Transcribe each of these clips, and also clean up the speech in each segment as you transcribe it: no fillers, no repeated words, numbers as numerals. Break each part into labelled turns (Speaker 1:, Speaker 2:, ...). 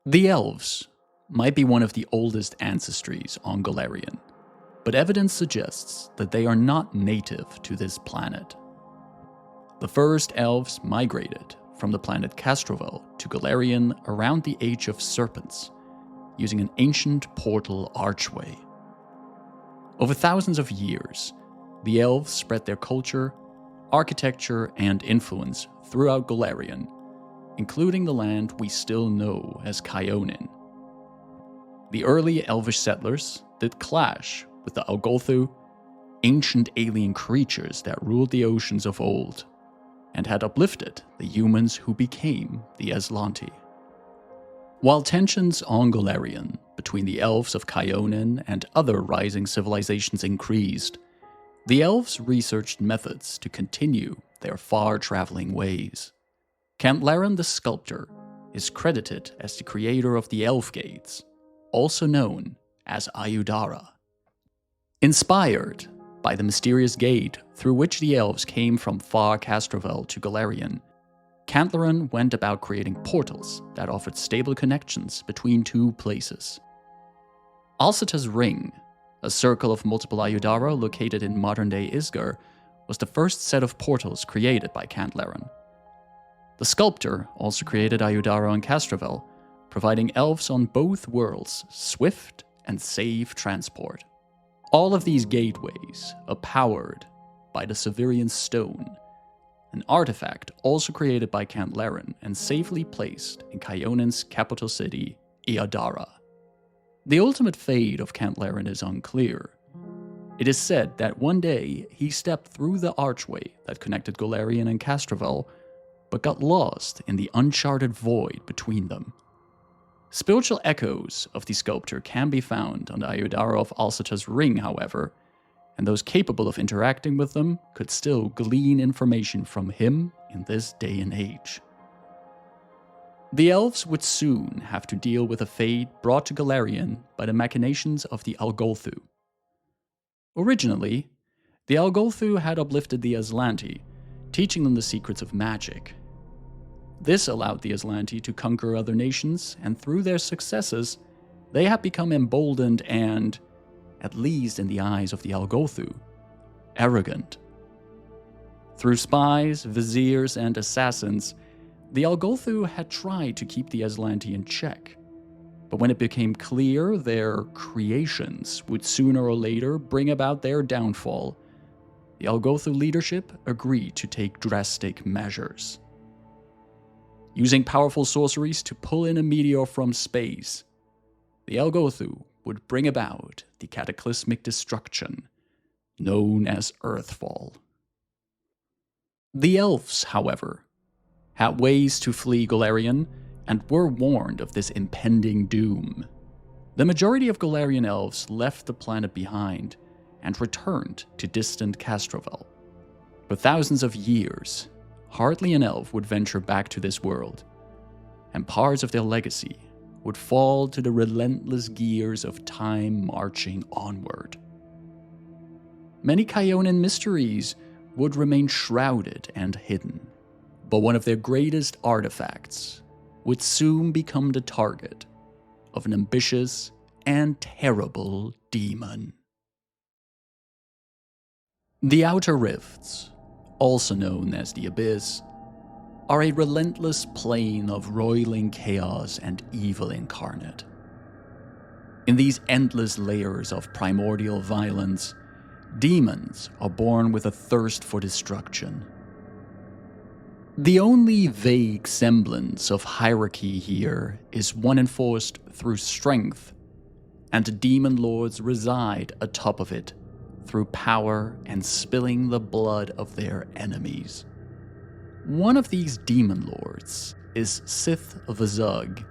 Speaker 1: The elves might be one of the oldest ancestries on Golarion, but evidence suggests that they are not native to this planet. The first elves migrated from the planet Castrovel to Golarion around the Age of Serpents, using an ancient portal archway. Over thousands of years, the elves spread their culture, architecture, and influence throughout Golarion, including the land we still know as Kyonin. The early elvish settlers did clash with the Algolthu, ancient alien creatures that ruled the oceans of old, and had uplifted the humans who became the Aslanti. While tensions on Golarion between the elves of Kyonin and other rising civilizations increased, the elves researched methods to continue their far-traveling ways. Cantlaran the Sculptor is credited as the creator of the Elf Gates, also known as Ayudara. Inspired by the mysterious gate through which the elves came from far Castrovel to Golarion, Cantlaran went about creating portals that offered stable connections between two places. Alsata's Ring, a circle of multiple Ayudara located in modern-day Isgar, was the first set of portals created by Cantlaran. The sculptor also created Ayudara on Castrovel, providing elves on both worlds swift and safe transport. All of these gateways are powered by the Severian Stone, an artifact also created by Cantlaran and safely placed in Kyonin's capital city, Iadara. The ultimate fate of Cantlaran is unclear. It is said that one day he stepped through the archway that connected Golarion and Castrovel, but got lost in the uncharted void between them. Spiritual echoes of the sculptor can be found on the Ayudara of Alsata's Ring, however, and those capable of interacting with them could still glean information from him in this day and age. The elves would soon have to deal with a fate brought to Golarion by the machinations of the Algolthu. Originally, the Algolthu had uplifted the Aslanti, teaching them the secrets of magic. This allowed the Aslanti to conquer other nations, and through their successes, they had become emboldened and, at least in the eyes of the Algolthu, arrogant. Through spies, viziers, and assassins, the Algolthu had tried to keep the Aslanti in check. But when it became clear their creations would sooner or later bring about their downfall, the Algolthu leadership agreed to take drastic measures. Using powerful sorceries to pull in a meteor from space, the Algolthu would bring about the cataclysmic destruction known as Earthfall. The elves, however, had ways to flee Golarion and were warned of this impending doom. The majority of Golarion elves left the planet behind and returned to distant Castrovel. For thousands of years, hardly an elf would venture back to this world, and parts of their legacy would fall to the relentless gears of time marching onward. Many Kyonin mysteries would remain shrouded and hidden, but one of their greatest artifacts would soon become the target of an ambitious and terrible demon. The Outer Rifts, also known as the Abyss, are a relentless plane of roiling chaos and evil incarnate. In these endless layers of primordial violence, demons are born with a thirst for destruction. The only vague semblance of hierarchy here is one enforced through strength, and the demon lords reside atop of it through power and spilling the blood of their enemies. One of these demon lords is Sith Vazug,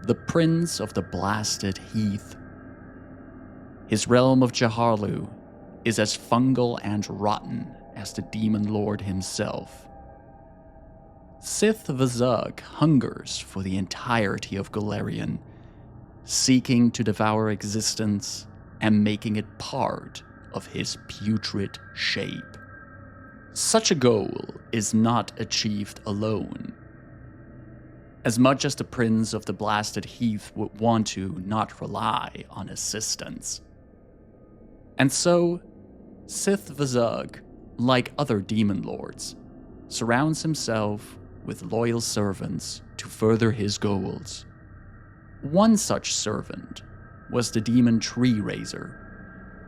Speaker 1: the Prince of the Blasted Heath. His realm of Jaharlu is as fungal and rotten as the demon lord himself. Sith Vazug hungers for the entirety of Golarion, seeking to devour existence and making it part of his putrid shape. Such a goal is not achieved alone. as much as the Prince of the Blasted Heath would want to not rely on assistance. And so, Sith Vazug, like other demon lords, surrounds himself with loyal servants to further his goals. One such servant was the demon Treerazer,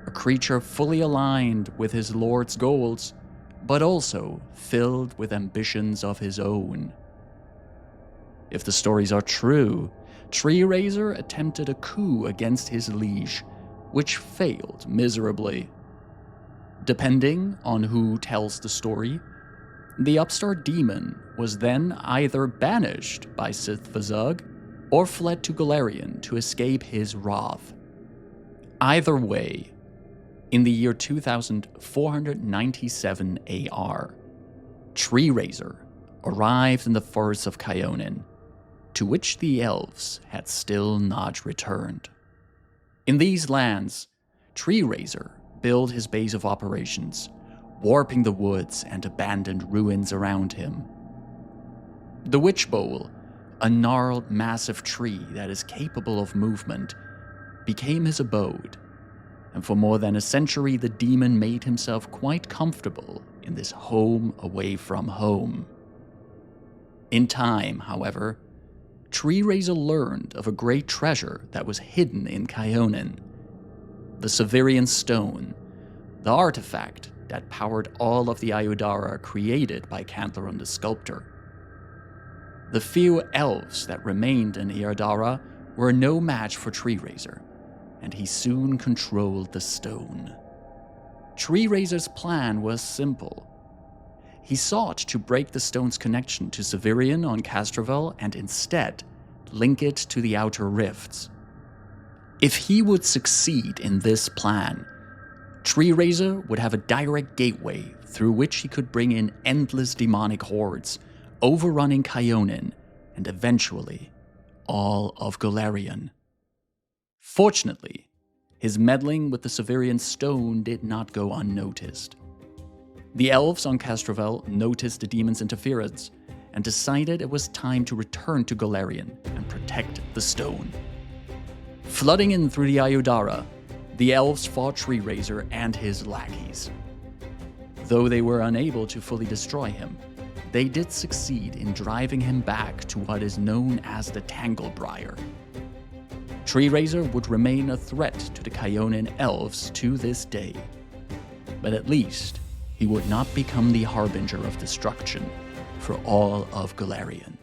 Speaker 1: a creature fully aligned with his lord's goals, but also filled with ambitions of his own. If the stories are true, Treerazer attempted a coup against his liege, which failed miserably. Depending on who tells the story, the upstart demon was then either banished by Sith Vazug or fled to Golarion to escape his wrath. Either way, in the year 2497 AR, Treerazer arrived in the forests of Kyonin, to which the elves had still not returned. In these lands, Treerazer built his base of operations, warping the woods and abandoned ruins around him. The Witch Bowl, a gnarled, massive tree that is capable of movement, became his abode, and for more than a century the demon made himself quite comfortable in this home away from home. In time, however, Treerazer learned of a great treasure that was hidden in Kyonin, the Severian Stone, the artifact that powered all of the Ayudara created by Cantleron the Sculptor. The few elves that remained in Ayudara were no match for Treerazer, and he soon controlled the stone. Treerazer's plan was simple. He sought to break the stone's connection to Severian on Castrovel and instead link it to the Outer Rifts. If he would succeed in this plan, Treerazer would have a direct gateway through which he could bring in endless demonic hordes, overrunning Kyonin and eventually all of Golarion. Fortunately, his meddling with the Severian Stone did not go unnoticed. The elves on Castrovel noticed the demon's interference and decided it was time to return to Golarion and protect the stone. Flooding in through the Ayudara, the elves fought Treerazer and his lackeys. Though they were unable to fully destroy him, they did succeed in driving him back to what is known as the Tanglebriar. Treerazer would remain a threat to the Kyonin elves to this day, but at least he would not become the harbinger of destruction for all of Golarion.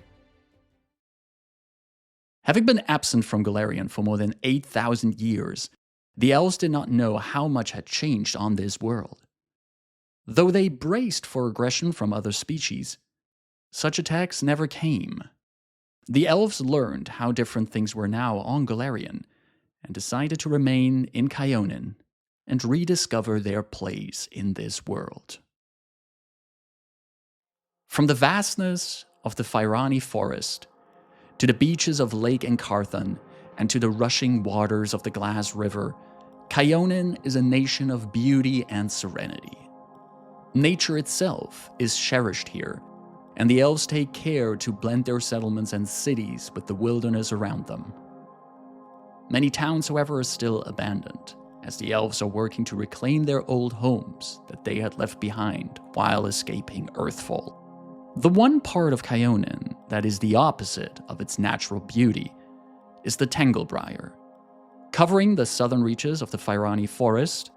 Speaker 1: Having been absent from Golarion for more than 8,000 years, the elves did not know how much had changed on this world. Though they braced for aggression from other species, such attacks never came. The elves learned how different things were now on Golarion, and decided to remain in Kyonin and rediscover their place in this world. From the vastness of the Firani forest, to the beaches of Lake Encarthon, and to the rushing waters of the Glass River, Kyonin is a nation of beauty and serenity. Nature itself is cherished here, and the elves take care to blend their settlements and cities with the wilderness around them. Many towns, however, are still abandoned, as the elves are working to reclaim their old homes that they had left behind while escaping Earthfall. The one part of Kyonin that is the opposite of its natural beauty is the Tanglebriar. Covering the southern reaches of the Firani forest,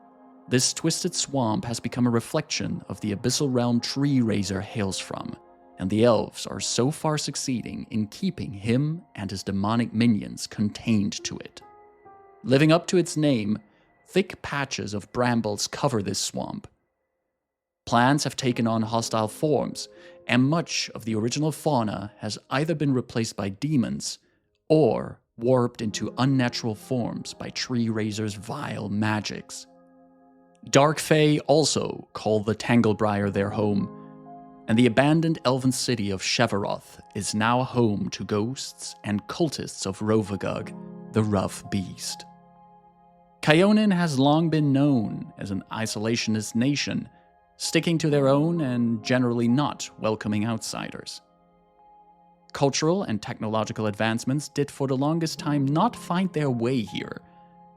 Speaker 1: this twisted swamp has become a reflection of the abyssal realm Treerazer hails from, and the elves are so far succeeding in keeping him and his demonic minions contained to it. Living up to its name, thick patches of brambles cover this swamp. Plants have taken on hostile forms, and much of the original fauna has either been replaced by demons or warped into unnatural forms by Treerazer's vile magics. Dark Fae also call the Tanglebriar their home, and the abandoned elven city of Shevaroth is now home to ghosts and cultists of Rovagug, the rough beast. Kyonin has long been known as an isolationist nation, sticking to their own and generally not welcoming outsiders. Cultural and technological advancements did for the longest time not find their way here,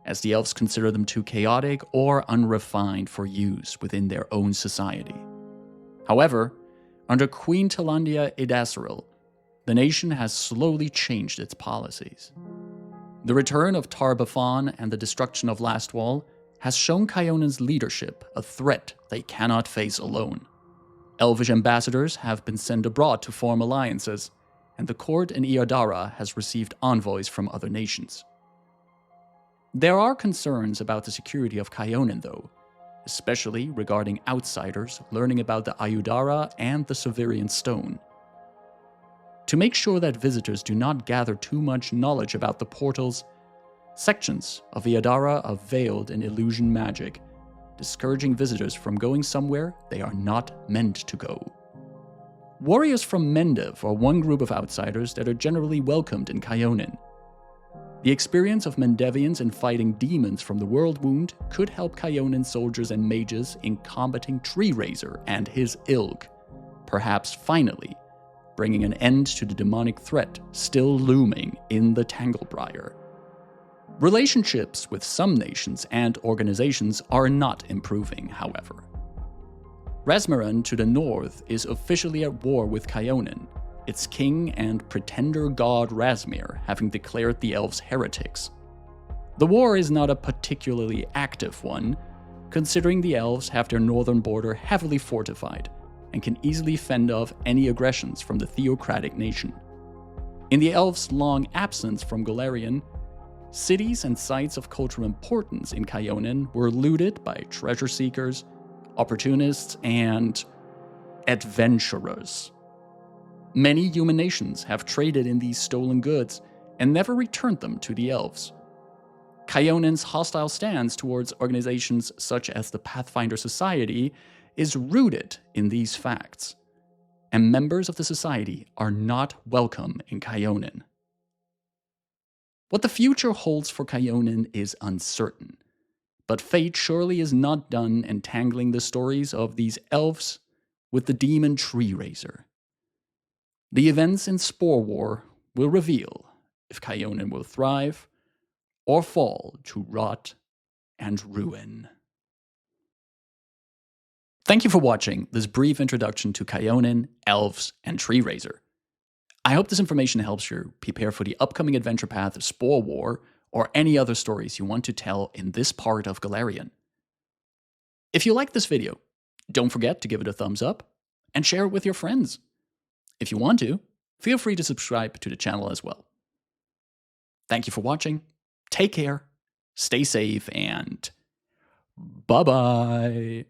Speaker 1: as the elves consider them too chaotic or unrefined for use within their own society. However, under Queen Talandia Edasseril, the nation has slowly changed its policies. The return of Tar-Baphon and the destruction of Lastwall has shown Kyonin's leadership a threat they cannot face alone. Elvish ambassadors have been sent abroad to form alliances, and the court in Iadara has received envoys from other nations. There are concerns about the security of Kyonin, though, especially regarding outsiders learning about the Ayudara and the Severian Stone. To make sure that visitors do not gather too much knowledge about the portals, sections of Iadara are veiled in illusion magic, discouraging visitors from going somewhere they are not meant to go. Warriors from Mendev are one group of outsiders that are generally welcomed in Kyonin. The experience of Mendevians in fighting demons from the World Wound could help Kyonin soldiers and mages in combating Treerazer and his Ilg, perhaps finally bringing an end to the demonic threat still looming in the Tanglebriar. Relationships with some nations and organizations are not improving, however. Resmaran to the north is officially at war with Kyonin, its king and pretender god Razmir having declared the elves heretics. The war is not a particularly active one, considering the elves have their northern border heavily fortified and can easily fend off any aggressions from the theocratic nation. In the elves' long absence from Golarion, cities and sites of cultural importance in Kyonin were looted by treasure seekers, opportunists, and adventurers. Many human nations have traded in these stolen goods and never returned them to the elves. Kyonin's hostile stance towards organizations such as the Pathfinder Society is rooted in these facts, and members of the society are not welcome in Kyonin. What the future holds for Kyonin is uncertain, but fate surely is not done entangling the stories of these elves with the demon Treerazer. The events in Spore War will reveal if Kyonin will thrive or fall to rot and ruin. Thank you for watching this brief introduction to Kyonin, elves, and Treerazer. I hope this information helps you prepare for the upcoming adventure path of Spore War or any other stories you want to tell in this part of Golarion. If you like this video, don't forget to give it a thumbs up and share it with your friends. If you want to, feel free to subscribe to the channel as well. Thank you for watching, take care, stay safe, and bye-bye.